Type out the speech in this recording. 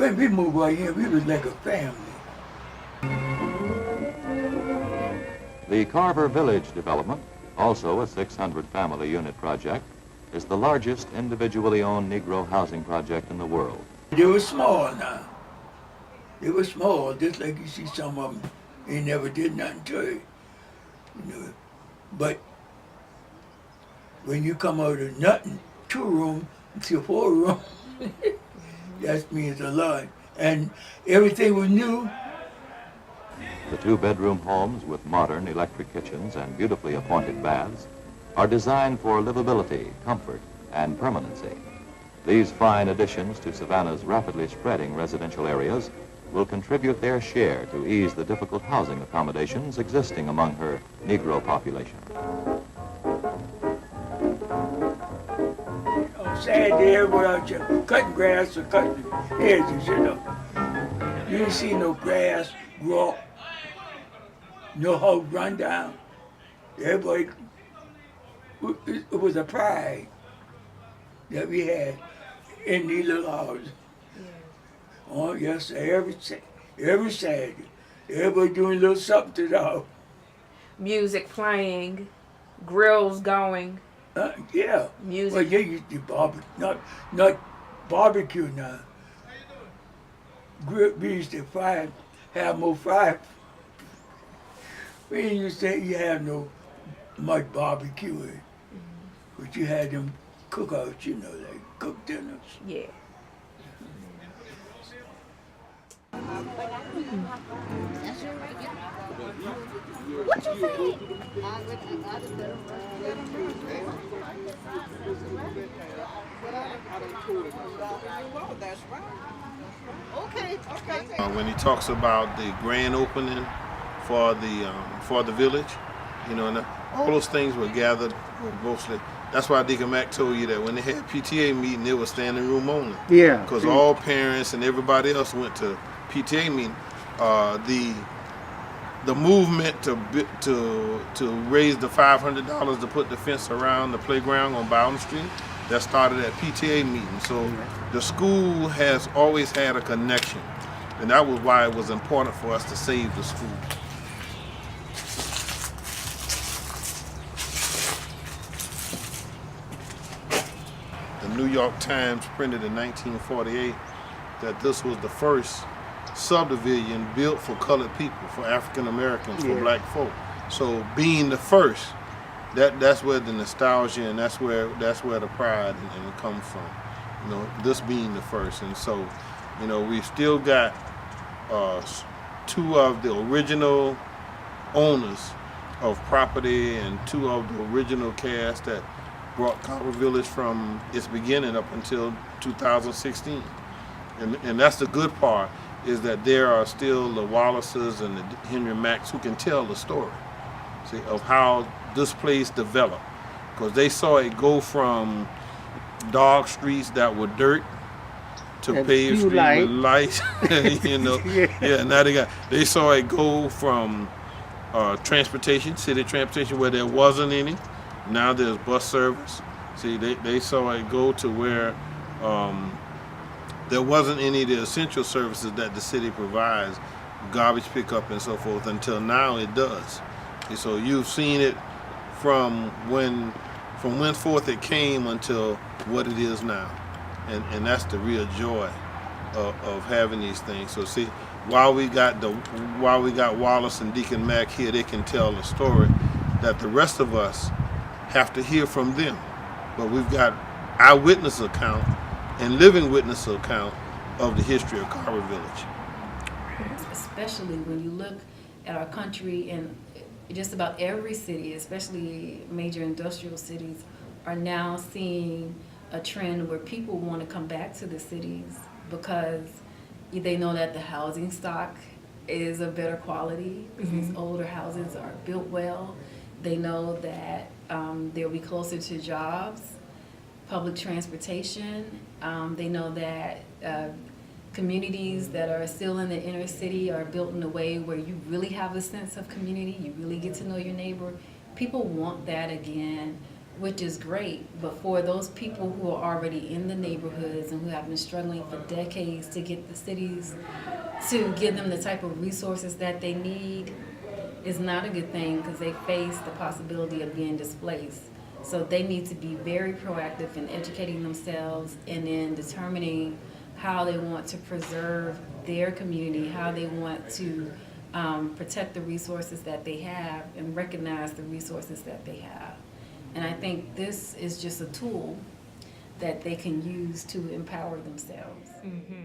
when we moved right here, we was like a family. The Carver Village development, also a 600 family unit project, is the largest individually owned Negro housing project in the world. They were small now. They were small, just like you see some of them. They never did nothing to it, you know. But when you come out of nothing, 2 room to 4 room, that means a lot. And everything was new. The 2-bedroom homes with modern electric kitchens and beautifully appointed baths are designed for livability, comfort, and permanency. These fine additions to Savannah's rapidly spreading residential areas will contribute their share to ease the difficult housing accommodations existing among her Negro population. On Saturday, everybody out there cutting grass or cutting hedges, you know. You didn't see no grass grow up, no house run down. Everybody, it was a pride that we had in these little houses. Oh yes, every Saturday, everybody doing a little something to the house. Music playing, grills going. Yeah. Music. Well, yeah, you not barbecue now. We used to have more fire. We didn't used to have no much barbecue, but you had them cookouts, you know, like cook dinners. Yeah. What you say? Okay. When he talks about the grand opening for the village, you know, and all those things were gathered mostly. That's why Deacon Mack told you that when they had PTA meeting, it was standing room only. Yeah. Because all parents and everybody else went to PTA meeting. The movement to raise the $500 to put the fence around the playground on Bowden Street, that started at PTA meeting. So the school has always had a connection, and that was why it was important for us to save the school. The New York Times printed in 1948 that this was the first subdivision built for colored people, for African Americans, for black folk. So being the first, that's where the nostalgia and that's where the pride and comes from. You know, this being the first, and so, you know, we've still got 2 of the original owners of property and 2 of the original cast that brought Carver Village from its beginning up until 2016. And that's the good part, is that there are still the Wallaces and the Henry Macks who can tell the story, see, of how this place developed. Because they saw it go from dog streets that were dirt to paved streets with lights, you know. Now they saw it go from transportation, city transportation, where there wasn't any. Now there's bus service. See, they saw it go to where there wasn't any of the essential services that the city provides, garbage pickup and so forth, until now it does. And so you've seen it from whenceforth it came until what it is now. And that's the real joy of having these things. So see, while we got Wallace and Deacon Mack here, they can tell the story that the rest of us have to hear from them. But we've got eyewitness account and living witness account of the history of Carver Village. Especially when you look at our country, and just about every city, especially major industrial cities, are now seeing a trend where people want to come back to the cities because they know that the housing stock is of better quality. These older houses are built well. They know that they'll be closer to jobs, public transportation. They know that communities that are still in the inner city are built in a way where you really have a sense of community. You really get to know your neighbor. People want that again which is great. But for those people who are already in the neighborhoods and who have been struggling for decades to get the cities to give them the type of resources that they need, is not a good thing because they face the possibility of being displaced. So they need to be very proactive in educating themselves and in determining how they want to preserve their community, how they want to protect the resources that they have and recognize the resources that they have. And I think this is just a tool that they can use to empower themselves. Mm-hmm.